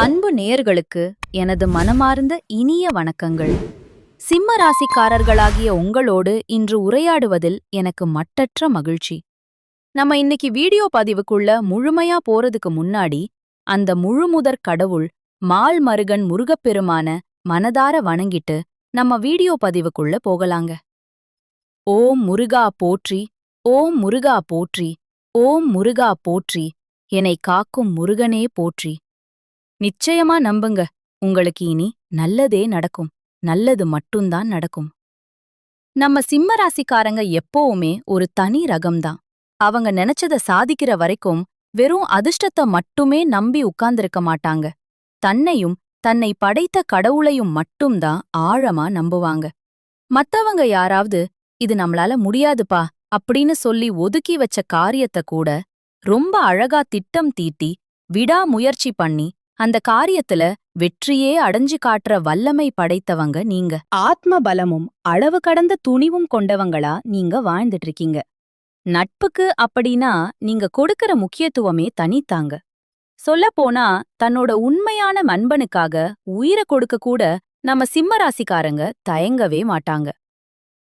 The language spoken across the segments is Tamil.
அன்பு நேயர்களுக்கு எனது மனமார்ந்த இனிய வணக்கங்கள். சிம்ம ராசிக்காரர்களாகிய உங்களோடு இன்று உரையாடுவதில் எனக்கு மட்டற்ற மகிழ்ச்சி. நம்ம இன்னைக்கு வீடியோ பதிவுக்குள்ள முழுமையா போறதுக்கு முன்னாடி அந்த முழுமுதற் கடவுள் மால் மருகன் முருகப்பெருமான மனதார வணங்கிட்டு நம்ம வீடியோ பதிவுக்குள்ள போகலாங்க. ஓம் முருகா போற்றி, ஓம் முருகா போற்றி, ஓம் முருகா போற்றி, என்னை காக்கும் முருகனே போற்றி. நிச்சயமா நம்புங்க, உங்களுக்கு இனி நல்லதே நடக்கும். நல்லது மட்டும்தான் நடக்கும். நம்ம சிம்ம ராசிக்காரங்க எப்பவுமே ஒரு தனி ரகம்தான். அவங்க நினைச்சத சாதிக்கிற வரைக்கும் வெறும் அதிர்ஷ்டத்தை மட்டுமே நம்பி உட்கார்ந்திருக்க மாட்டாங்க. தன்னையும் தன்னை படைத்த கடவுளையும் மட்டும்தான் ஆழமா நம்புவாங்க. மத்தவங்க யாராவது இது நம்மளால முடியாதுப்பா அப்படின்னு சொல்லி ஒதுக்கி வச்ச காரியத்தை கூட ரொம்ப அழகா திட்டம் தீட்டி விடாமுயற்சி பண்ணி அந்த காரியத்துல வெற்றியே அடைஞ்சு காட்டுற வல்லமை படைத்தவங்க நீங்க. ஆத்ம பலமும் அளவு கடந்த துணிவும் கொண்டவங்களா நீங்க வாழ்ந்துட்டு இருக்கீங்க. நட்புக்கு அப்படின்னா நீங்க கொடுக்கற முக்கியத்துவமே தனித்தாங்க. சொல்லப்போனா தன்னோட உண்மையான நண்பனுக்காக உயிரை கொடுக்க கூட நம்ம சிம்மராசிக்காரங்க தயங்கவே மாட்டாங்க.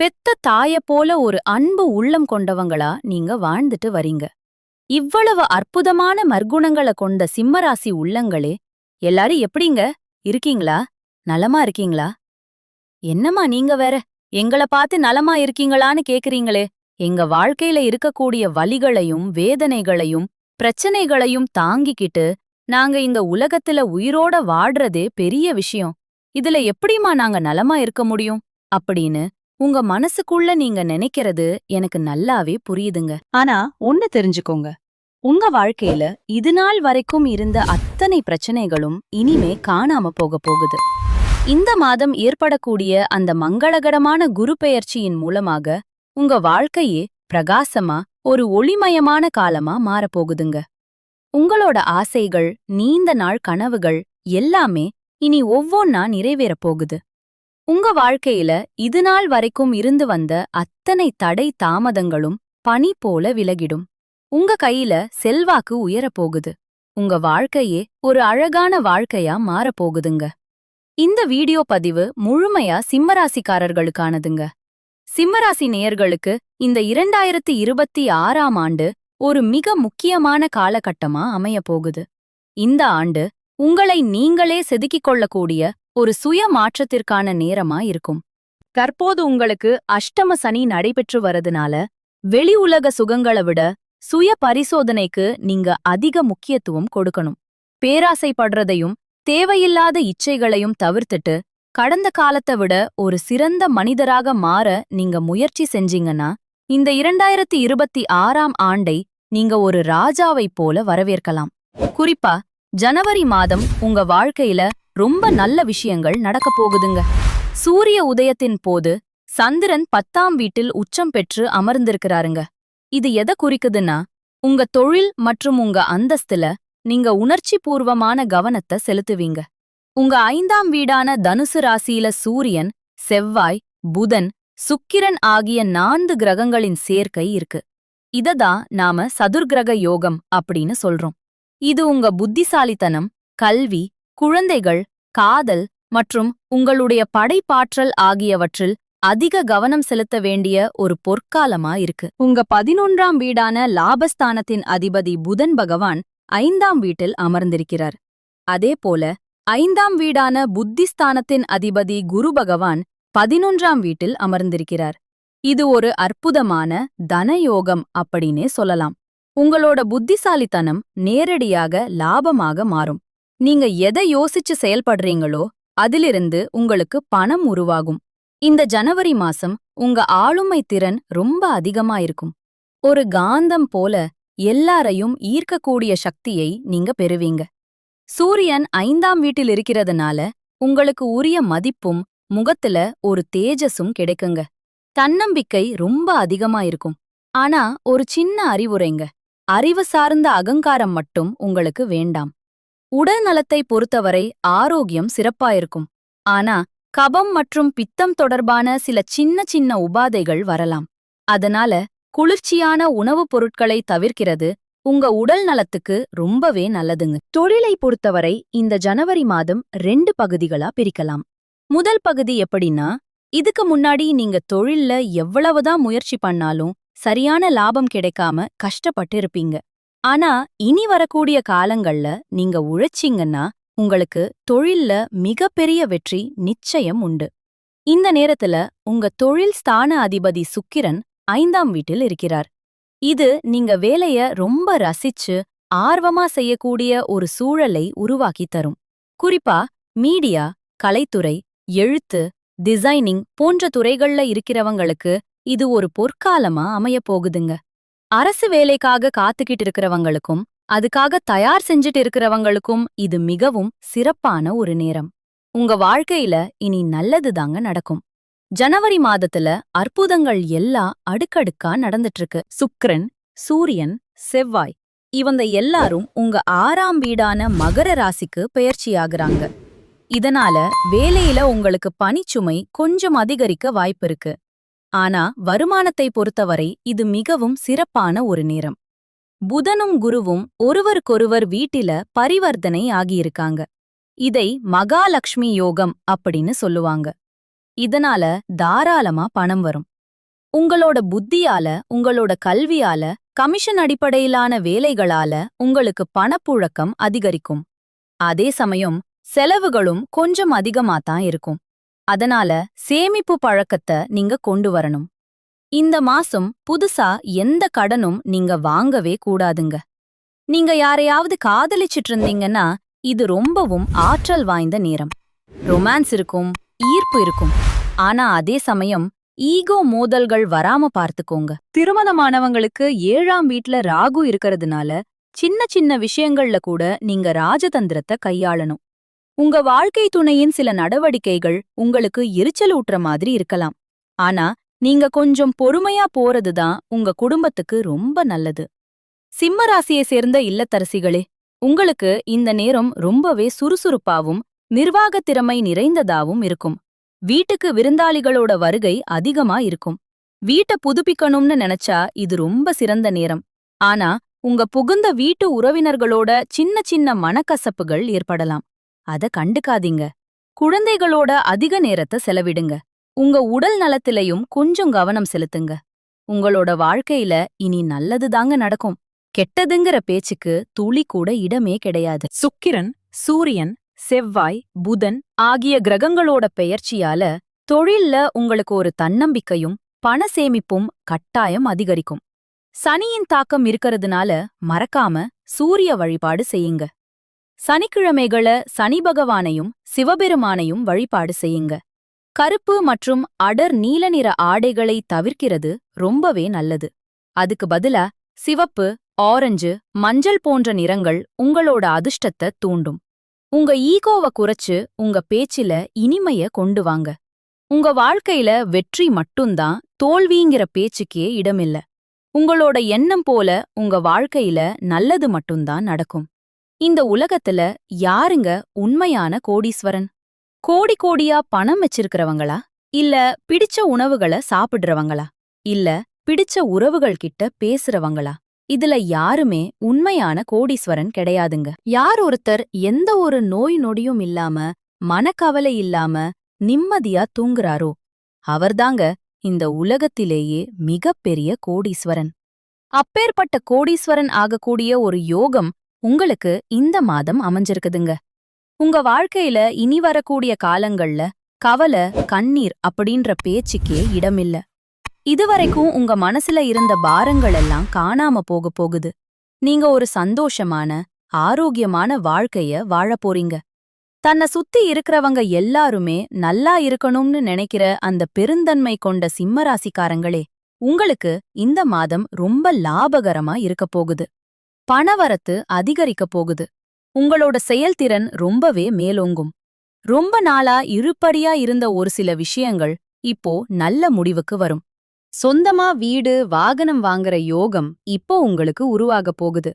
பெத்த தாய போல ஒரு அன்பு உள்ளம் கொண்டவங்களா நீங்க வாழ்ந்துட்டு வரீங்க. இவ்வளவு அற்புதமான மர்க்குணங்களை கொண்ட சிம்மராசி உள்ளங்களே, எல்லாரும் எப்படிங்க இருக்கீங்களா? நலமா இருக்கீங்களா? என்னம்மா நீங்க வேற எங்கள பார்த்து நலமா இருக்கீங்களான்னு கேக்குறீங்களே. எங்க வாழ்க்கையில இருக்கக்கூடிய வலிகளையும் வேதனைகளையும் பிரச்சனைகளையும் தாங்கிக்கிட்டு நாங்க இந்த உலகத்துல உயிரோட வாடுறதே பெரிய விஷயம். இதுல எப்படிம்மா நாங்க நலமா இருக்க முடியும் அப்படின்னு உங்க மனசுக்குள்ள நீங்க நினைக்கிறது எனக்கு நல்லாவே புரியுதுங்க. ஆனா ஒன்னு தெரிஞ்சுக்கோங்க, உங்க வாழ்க்கையில இதுநாள் வரைக்கும் இருந்த அத்தனை பிரச்சனைகளும் இனிமே காணாம போகுது. இந்த மாதம் ஏற்படக்கூடிய அந்த மங்களகரமான குரு பெயர்ச்சியின் மூலமாக உங்க வாழ்க்கையே பிரகாசமா ஒரு ஒளிமயமான காலமா மாறப்போகுதுங்க. உங்களோட ஆசைகள், நீண்ட நாள் கனவுகள் எல்லாமே இனி ஒவ்வொன்னா நிறைவேறப் போகுது. உங்க வாழ்க்கையில இதுநாள் வரைக்கும் இருந்து வந்த அத்தனை தடை தாமதங்களும் பனி போல விலகிடும். உங்க கையில செல்வாக்கு உயரப்போகுது. உங்க வாழ்க்கையே ஒரு அழகான வாழ்க்கையா மாறப்போகுதுங்க. இந்த வீடியோ பதிவு முழுமையா சிம்மராசிக்காரர்களுக்கானதுங்க. சிம்மராசி நேயர்களுக்கு இந்த 2026ஆம் ஆண்டு ஒரு மிக முக்கியமான காலகட்டமா அமைய போகுது. இந்த ஆண்டு உங்களை நீங்களே செதுக்கிக் கொள்ளக்கூடிய ஒரு சுய மாற்றத்திற்கான நேரமா இருக்கும். தற்போது உங்களுக்கு அஷ்டம சனி நடைபெற்று வரதுனால வெளி உலக சுகங்களை விட சுய பரிசோதனைக்கு நீங்க அதிக முக்கியத்துவம் கொடுக்கணும். பேராசைப்படுறதையும் தேவையில்லாத இச்சைகளையும் தவிர்த்துட்டு கடந்த காலத்தை விட ஒரு சிறந்த மனிதராக மாற நீங்க முயற்சி செஞ்சீங்கன்னா இந்த 2026ஆம் ஆண்டை நீங்க ஒரு ராஜாவைப் போல வரவேற்கலாம். குறிப்பா ஜனவரி மாதம் உங்க வாழ்க்கையில ரொம்ப நல்ல விஷயங்கள் நடக்கப் போகுதுங்க. சூரிய உதயத்தின் போது சந்திரன் 10ஆம் வீட்டில் உச்சம் பெற்று அமர்ந்திருக்கிறாருங்க. இது எதை குறிக்குதுன்னா, உங்க தொழில் மற்றும் உங்க அந்தஸ்துல நீங்க உணர்ச்சி பூர்வமான கவனத்தை செலுத்துவீங்க. உங்க 5ஆம் வீடான தனுசு ராசியில சூரியன், செவ்வாய், புதன், சுக்கிரன் ஆகிய 4 கிரகங்களின் சேர்க்கை இருக்கு. இததான் நாம சதுர்கிரக யோகம் அப்படின்னு சொல்றோம். இது உங்க புத்திசாலித்தனம், கல்வி, குழந்தைகள், காதல் மற்றும் உங்களுடைய படைப்பாற்றல் ஆகியவற்றில் அதிக கவனம் செலுத்த வேண்டிய ஒரு பொற்காலமா இருக்கு. உங்க 11ஆம் வீடான லாபஸ்தானத்தின் அதிபதி புதன் பகவான் 5ஆம் வீட்டில் அமர்ந்திருக்கிறார். அதேபோல 5ஆம் வீடான புத்திஸ்தானத்தின் அதிபதி குரு பகவான் 11ஆம் வீட்டில் அமர்ந்திருக்கிறார். இது ஒரு அற்புதமான தனயோகம் அப்படின்னே சொல்லலாம். உங்களோட புத்திசாலித்தனம் நேரடியாக லாபமாக மாறும். நீங்க எதை யோசிச்சு செயல்படுறீங்களோ அதிலிருந்து உங்களுக்கு பணம் உருவாகும். இந்த ஜனவரி மாசம் உங்க ஆளுமை திறன் ரொம்ப அதிகமா இருக்கும். ஒரு காந்தம் போல எல்லாரையும் ஈர்க்கக்கூடிய சக்தியை நீங்க பெறுவீங்க. சூரியன் 5ஆம் வீட்டில் இருக்கிறதுனால உங்களுக்கு உரிய மதிப்பும் முகத்துல ஒரு தேஜஸும் கிடைக்குங்க. தன்னம்பிக்கை ரொம்ப அதிகமா இருக்கும். ஆனா ஒரு சின்ன அறிவுரைங்க, அறிவு சார்ந்த அகங்காரம் மட்டும் உங்களுக்கு வேண்டாம். உடல் நலத்தை பொறுத்தவரை ஆரோக்கியம் சிறப்பாயிருக்கும். ஆனா கபம் மற்றும் பித்தம் தொடர்பான சில சின்ன சின்ன உபாதைகள் வரலாம். அதனால குளிர்ச்சியான உணவுப் பொருட்களை தவிர்க்கிறது உங்க உடல் நலத்துக்கு ரொம்பவே நல்லதுங்க. தொழிலை பொறுத்தவரை இந்த ஜனவரி மாதம் 2 பகுதிகளா பிரிக்கலாம். முதல் பகுதி எப்படின்னா, இதுக்கு முன்னாடி நீங்க தொழில்ல எவ்வளவுதான் முயற்சி பண்ணாலும் சரியான லாபம் கிடைக்காம கஷ்டப்பட்டு இருப்பீங்க. ஆனா இனி வரக்கூடிய காலங்கள்ல நீங்க உழைச்சீங்கன்னா உங்களுக்கு தொழில்ல மிகப்பெரிய வெற்றி நிச்சயம் உண்டு. இந்த நேரத்துல உங்க தொழில் ஸ்தான அதிபதி சுக்கிரன் 5ஆம் வீட்டில் இருக்கிறார். இது நீங்க வேலைய ரொம்ப ரசிச்சு ஆர்வமா செய்யக்கூடிய ஒரு சூழலை உருவாக்கி தரும். குறிப்பா மீடியா, கலைத்துறை, எழுத்து, டிசைனிங் போன்ற துறைகள்ல இருக்கிறவங்களுக்கு இது ஒரு பொற்காலமா அமையப் போகுதுங்க. அரசு வேலைக்காக காத்துக்கிட்டு இருக்கிறவங்களுக்கும் அதுக்காக தயார் செஞ்சுட்டு இருக்கிறவங்களுக்கும் இது மிகவும் சிறப்பான ஒரு நேரம். உங்க வாழ்க்கையில இனி நல்லது தாங்க நடக்கும். ஜனவரி மாதத்துல அற்புதங்கள் எல்லாம் அடுக்கடுக்கா நடந்துட்டு இருக்கு. சுக்கிரன், சூரியன், செவ்வாய் இவங்க எல்லாரும் உங்க 6ஆம் வீடான மகர ராசிக்கு பெயர்ச்சியாகுறாங்க. இதனால வேலையில உங்களுக்கு பணிச்சுமை கொஞ்சம் அதிகரிக்க வாய்ப்பிருக்கு. ஆனா வருமானத்தை பொறுத்தவரை இது மிகவும் சிறப்பான ஒரு நேரம். புதனும் குருவும் ஒருவருக்கொருவர் வீட்டில பரிவர்த்தனை ஆகியிருக்காங்க. இதை மகாலட்சுமி யோகம் அப்படின்னு சொல்லுவாங்க. இதனால தாராளமா பணம் வரும். உங்களோட புத்தியால, உங்களோட கல்வியால, கமிஷன் அடிப்படையிலான வேலைகளால உங்களுக்கு பணப்புழக்கம் அதிகரிக்கும். அதே சமயம் செலவுகளும் கொஞ்சம் அதிகமாத்தான் இருக்கும். அதனால சேமிப்பு பழக்கத்தை நீங்க கொண்டு வரணும். இந்த மாசம் புதுசா எந்த கடனும் நீங்க வாங்கவே கூடாதுங்க. நீங்க யாரையாவது காதலிச்சிட்டு இருந்தீங்கன்னா இது ரொம்பவும் ஆற்றல் வாய்ந்த நேரம். ரொமான்ஸ் இருக்கும், ஈர்ப்பு இருக்கும். ஆனா அதே சமயம் ஈகோ மோதல்கள் வராம பார்த்துக்கோங்க. திருமணமானவங்களுக்கு 7ஆம் வீட்ல ராகு இருக்கறதுனால சின்ன சின்ன விஷயங்கள்ல கூட நீங்க ராஜதந்திரத்தை கையாளணும். உங்க வாழ்க்கை துணையின் சில நடவடிக்கைகள் உங்களுக்கு எரிச்சல் ஊட்டுற மாதிரி இருக்கலாம். ஆனா நீங்க கொஞ்சம் பொறுமையா போறதுதான் உங்க குடும்பத்துக்கு ரொம்ப நல்லது. சிம்ம ராசியை சேர்ந்த இல்லத்தரசிகளே, உங்களுக்கு இந்த நேரம் ரொம்பவே சுறுசுறுப்பாவும் நிர்வாகத் திறமை நிறைந்ததாவும் இருக்கும். வீட்டுக்கு விருந்தாளிகளோட வருகை அதிகமா இருக்கும். வீட்டை புதுப்பிக்கணும்னு நினைச்சா இது ரொம்ப சிறந்த நேரம். ஆனா உங்க புகுந்த வீட்டு உறவினர்களோட சின்ன சின்ன மனக்கசப்புகள் ஏற்படலாம். அத கண்டுக்காதீங்க. குழந்தைகளோட அதிக நேரத்தை செலவிடுங்க. உங்க உடல் நலத்திலையும் கொஞ்சம் கவனம் செலுத்துங்க. உங்களோட வாழ்க்கையில இனி நல்லதுதாங்க நடக்கும். கெட்டதுங்கிற பேச்சுக்கு துளி கூட இடமே கிடையாது. சுக்கிரன், சூரியன், செவ்வாய், புதன் ஆகிய கிரகங்களோட பெயர்ச்சியால தொழில்ல உங்களுக்கு ஒரு தன்னம்பிக்கையும் பண சேமிப்பும் கட்டாயம் அதிகரிக்கும். சனியின் தாக்கம் இருக்கறதுனால மறக்காம சூரிய வழிபாடு செய்யுங்க. சனிக்கிழமைகள சனி பகவானையும் சிவபெருமானையும் வழிபாடு செய்யுங்க. கருப்பு மற்றும் அடர் நீல நிற ஆடைகளை தவிர்க்கிறது ரொம்பவே நல்லது. அதுக்கு பதிலா சிவப்பு, ஆரஞ்சு, மஞ்சள் போன்ற நிறங்கள் உங்களோட அதிர்ஷ்டத்தை தூண்டும். உங்க ஈகோவ குறைச்சு உங்க பேச்சில இனிமைய கொண்டு வாங்க. உங்க வாழ்க்கையில வெற்றி மட்டும்தான், தோல்விங்கிற பேச்சுக்கே இடமில்ல. உங்களோட எண்ணம் போல உங்க வாழ்க்கையில நல்லது மட்டும்தான் நடக்கும். இந்த உலகத்துல யாருங்க உண்மையான கோடீஸ்வரன்? கோடி கோடியா பணம் வச்சிருக்கிறவங்களா? இல்ல பிடிச்ச உணவுகளை சாப்பிடுறவங்களா? இல்ல பிடிச்ச உறவுகள் கிட்ட பேசுறவங்களா? இதுல யாருமே உண்மையான கோடீஸ்வரன் கிடையாதுங்க. யார் ஒருத்தர் எந்த ஒரு நோய் நொடியும் இல்லாம, மனக்கவலை இல்லாம நிம்மதியா தூங்குறாரோ அவர்தாங்க இந்த உலகத்திலேயே மிகப்பெரிய கோடீஸ்வரன். அப்பேற்பட்ட கோடீஸ்வரன் ஆகக்கூடிய ஒரு யோகம் உங்களுக்கு இந்த மாதம் அமைஞ்சிருக்குதுங்க. உங்க வாழ்க்கையில இனி வரக்கூடிய காலங்கள்ல கவலை, கண்ணீர் அப்படின்ற பேச்சுக்கே இடமில்ல. இதுவரைக்கும் உங்க மனசுல இருந்த பாரங்கள் எல்லாம் காணாம போக போகுது. நீங்க ஒரு சந்தோஷமான, ஆரோக்கியமான வாழ்க்கைய வாழப் போறீங்க. தன்னை சுத்தி இருக்கிறவங்க எல்லாருமே நல்லா இருக்கணும்னு நினைக்கிற அந்த பெருந்தன்மை கொண்ட சிம்மராசிக்காரங்களே, உங்களுக்கு இந்த மாதம் ரொம்ப லாபகரமா இருக்கப் போகுது. பணவரத்து அதிகரிக்கப் போகுது. உங்களோட செயல்திறன் ரொம்பவே மேலோங்கும். ரொம்ப நாளா இழுபறியா இருந்த ஒரு சில விஷயங்கள் இப்போ நல்ல முடிவுக்கு வரும். சொந்தமா வீடு, வாகனம் வாங்குற யோகம் இப்போ உங்களுக்கு உருவாகப் போகுது.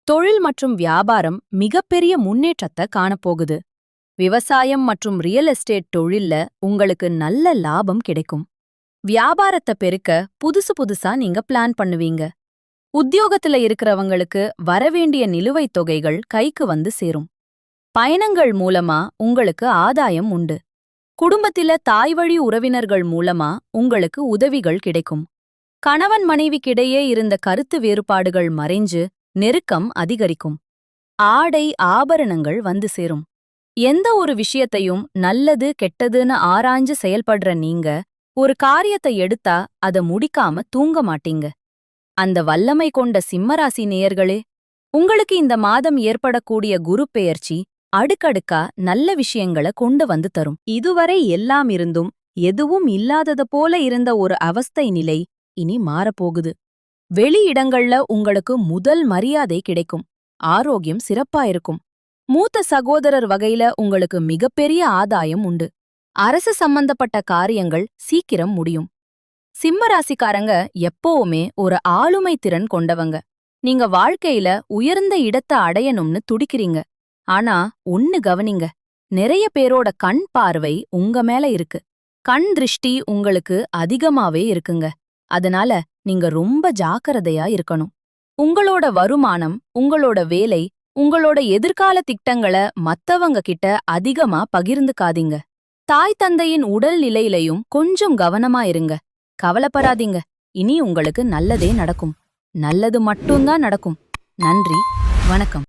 தொழில் மற்றும் வியாபாரம் மிகப்பெரிய முன்னேற்றத்தை காணப்போகுது. விவசாயம் மற்றும் ரியல் எஸ்டேட் தொழில்ல உங்களுக்கு நல்ல லாபம் கிடைக்கும். வியாபாரத்தை பெருக்க புதுசா நீங்க பிளான் பண்ணுவீங்க. உத்தியோகத்துல இருக்கிறவங்களுக்கு வரவேண்டிய நிலுவைத் தொகைகள் கைக்கு வந்து சேரும். பயணங்கள் மூலமா உங்களுக்கு ஆதாயம் உண்டு. குடும்பத்தில தாய்வழி உறவினர்கள் மூலமா உங்களுக்கு உதவிகள் கிடைக்கும். கணவன் மனைவிக்கிடையே இருந்த கருத்து வேறுபாடுகள் மறைஞ்சு நெருக்கம் அதிகரிக்கும். ஆடை ஆபரணங்கள் வந்து சேரும். எந்த ஒரு விஷயத்தையும் நல்லது கெட்டதுன்னு ஆராய்ஞ்சு செயல்படுற நீங்க ஒரு காரியத்தை எடுத்தா அத முடிக்காம தூங்க மாட்டீங்க. அந்த வல்லமை கொண்ட சிம்மராசி நேயர்களே, உங்களுக்கு இந்த மாதம் ஏற்படக்கூடிய குரு பெயர்ச்சி அடுக்கடுக்கா நல்ல விஷயங்கள கொண்டு வந்து தரும். இதுவரை எல்லாம் இருந்தும் எதுவும் இல்லாதது போல இருந்த ஒரு அவஸ்தை நிலை இனி மாறப்போகுது. வெளி இடங்கள்ல உங்களுக்கு முதல் மரியாதை கிடைக்கும். ஆரோக்கியம் சிறப்பா இருக்கும். மூத்த சகோதரர் வகையில உங்களுக்கு மிகப்பெரிய ஆதாயம் உண்டு. அரசு சம்பந்தப்பட்ட காரியங்கள் சீக்கிரம் முடியும். சிம்ம ராசிக்காரங்க எப்பவுமே ஒரு ஆளுமை திறன் கொண்டவங்க. நீங்க வாழ்க்கையில உயர்ந்த இடத்தை அடையணும்னு துடிக்கிறீங்க. ஆனா ஒன்னு கவனிங்க, நிறைய பேரோட கண் பார்வை உங்க மேல இருக்கு. கண் திருஷ்டி உங்களுக்கு அதிகமாவே இருக்குங்க. அதனால நீங்க ரொம்ப ஜாக்கிரதையா இருக்கணும். உங்களோட வருமானம், உங்களோட வேலை, உங்களோட எதிர்கால திட்டங்கள மத்தவங்க கிட்ட அதிகமா பகிர்ந்துக்காதீங்க. தாய் தந்தையின் உடல் நிலையிலையும் கொஞ்சம் கவனமா இருங்க. கவலைப்படாதீங்க, இனி உங்களுக்கு நல்லதே நடக்கும். நல்லது மட்டும்தான் நடக்கும். நன்றி, வணக்கம்.